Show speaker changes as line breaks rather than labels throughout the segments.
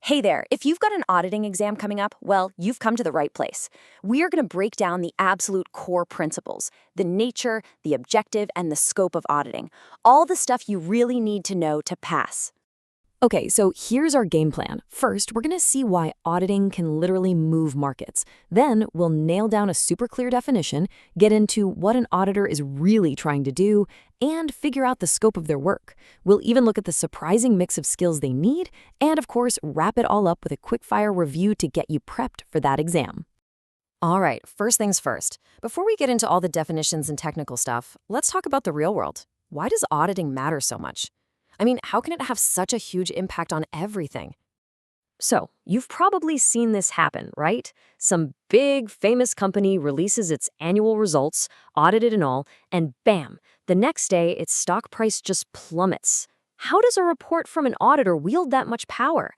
Hey there, if you've got an auditing exam coming up, well, you've come to the right place. We are going to break down the absolute core principles, the nature, the objective, and the scope of auditing. All the stuff you really need to know to pass.
Okay, so here's our game plan. First, we're going to see why auditing can literally move markets. Then, we'll nail down a super clear definition, get into what an auditor is really trying to do, and figure out the scope of their work. We'll even look at the surprising mix of skills they need, and of course, wrap it all up with a quick-fire review to get you prepped for that exam.
All right, first things first. Before we get into all the definitions and technical stuff, let's talk about the real world. Why does auditing matter so much? I mean, how can it have such a huge impact on everything?
So, you've probably seen this happen, right? Some big, famous company releases its annual results, audited and all, and bam, the next day its stock price just plummets. How does a report from an auditor wield that much power?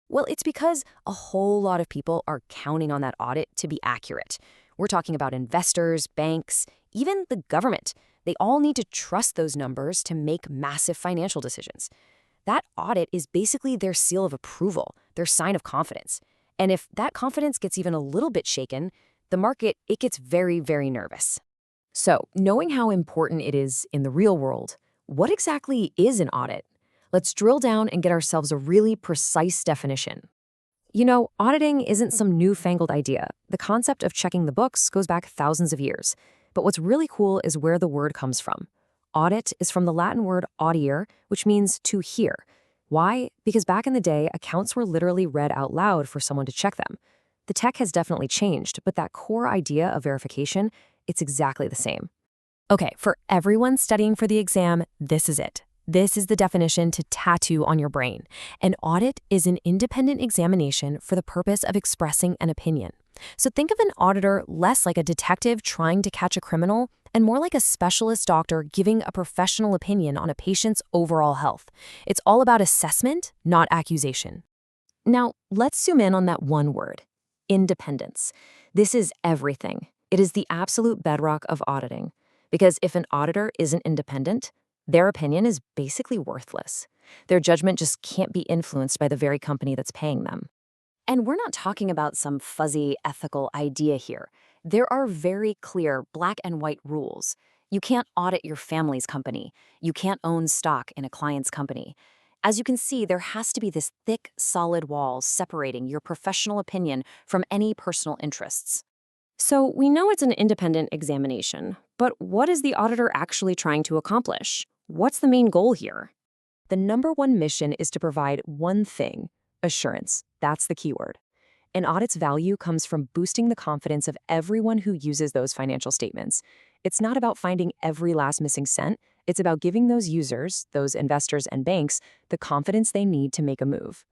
Well, it's because a whole lot of people are counting on that audit to be accurate. We're talking about investors, banks, even the government. They all need to trust those numbers to make massive financial decisions. That audit is basically their seal of approval, their sign of confidence. And if that confidence gets even a little bit shaken, the market, it gets very, very nervous.
So, knowing how important it is in the real world, what exactly is an audit? Let's drill down and get ourselves a really precise definition. You know, auditing isn't some newfangled idea. The concept of checking the books goes back thousands of years. But what's really cool is where the word comes from. Audit is from the Latin word audiere, which means to hear. Why? Because back in the day, accounts were literally read out loud for someone to check them. The tech has definitely changed, but that core idea of verification, it's exactly the same. Okay, for everyone studying for the exam, this is it. This is the definition to tattoo on your brain. An audit is an independent examination for the purpose of expressing an opinion. So think of an auditor less like a detective trying to catch a criminal and more like a specialist doctor giving a professional opinion on a patient's overall health. It's all about assessment, not accusation. Now, let's zoom in on that one word, independence. This is everything. It is the absolute bedrock of auditing. Because if an auditor isn't independent, their opinion is basically worthless. Their judgment just can't be influenced by the very company that's paying them.
And we're not talking about some fuzzy ethical idea here. There are very clear black and white rules. You can't audit your family's company. You can't own stock in a client's company. As you can see, there has to be this thick, solid wall separating your professional opinion from any personal interests. So we know it's an independent examination, but what is the auditor actually trying to accomplish? What's the main goal here?
The number one mission is to provide one thing, assurance. That's the keyword. An audit's value comes from boosting the confidence of everyone who uses those financial statements. It's not about finding every last missing cent. It's about giving those users, those investors and banks, the confidence they need to make a move.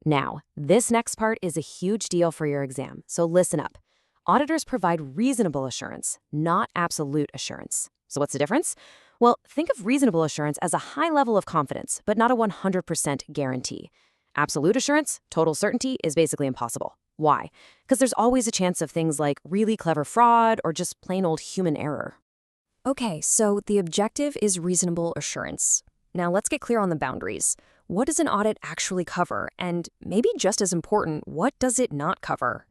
Now, this next part is a huge deal for your exam, so listen up. Auditors provide reasonable assurance, not absolute assurance. So what's the difference? Well, think of reasonable assurance as a high level of confidence, but not a 100% guarantee. Absolute assurance, total certainty, is basically impossible. Why? Because there's always a chance of things like really clever fraud or just plain old human error.
Okay, so the objective is reasonable assurance. Now let's get clear on the boundaries. What does an audit actually cover? And maybe just as important, what does it not cover?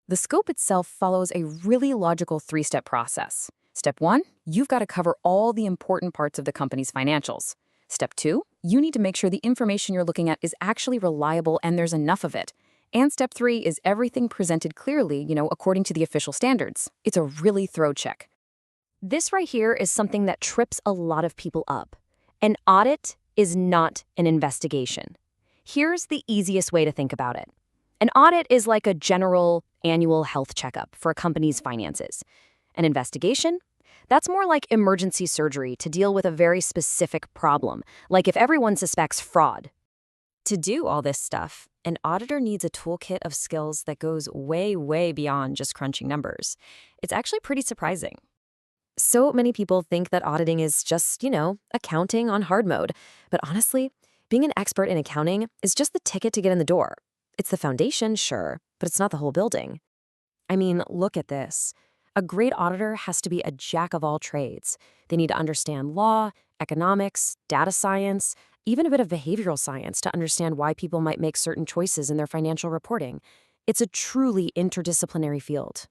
The scope itself follows a really logical three-step process. Step 1, you've got to cover all the important parts of the company's financials. Step 2, you need to make sure the information you're looking at is actually reliable and there's enough of it. And step 3 is everything presented clearly, according to the official standards. It's a really thorough check. This right here is something that trips a lot of people up. An audit is not an investigation. Here's the easiest way to think about it. An audit is like a general annual health checkup for a company's finances. An investigation? That's more like emergency surgery to deal with a very specific problem, like if everyone suspects fraud. To do all this stuff, an auditor needs a toolkit of skills that goes way, way beyond just crunching numbers. It's actually pretty surprising. So many people think that auditing is just, accounting on hard mode. But honestly, being an expert in accounting is just the ticket to get in the door. It's the foundation, sure, but it's not the whole building. I mean, look at this. A great auditor has to be a jack of all trades. They need to understand law, economics, data science,
even a bit of behavioral science to understand why people might make certain choices in their financial reporting. It's a truly interdisciplinary field.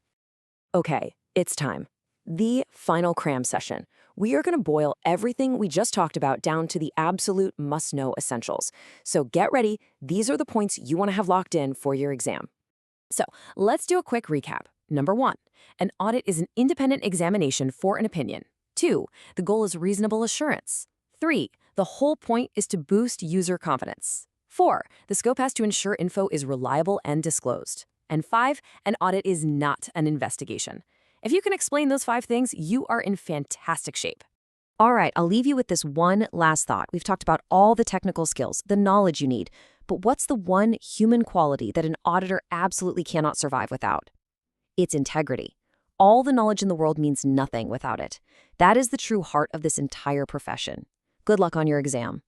Okay, it's time. The final cram session. We are going to boil everything we just talked about down to the absolute must-know essentials. So get ready. These are the points you want to have locked in for your exam. So let's do a quick recap. Number 1, an audit is an independent examination for an opinion. 2, the goal is reasonable assurance. 3, the whole point is to boost user confidence. 4, the scope has to ensure info is reliable and disclosed. And 5, an audit is not an investigation. If you can explain those 5 things, you are in fantastic shape.
All right, I'll leave you with this one last thought. We've talked about all the technical skills, the knowledge you need, but what's the one human quality that an auditor absolutely cannot survive without? It's integrity. All the knowledge in the world means nothing without it. That is the true heart of this entire profession. Good luck on your exam.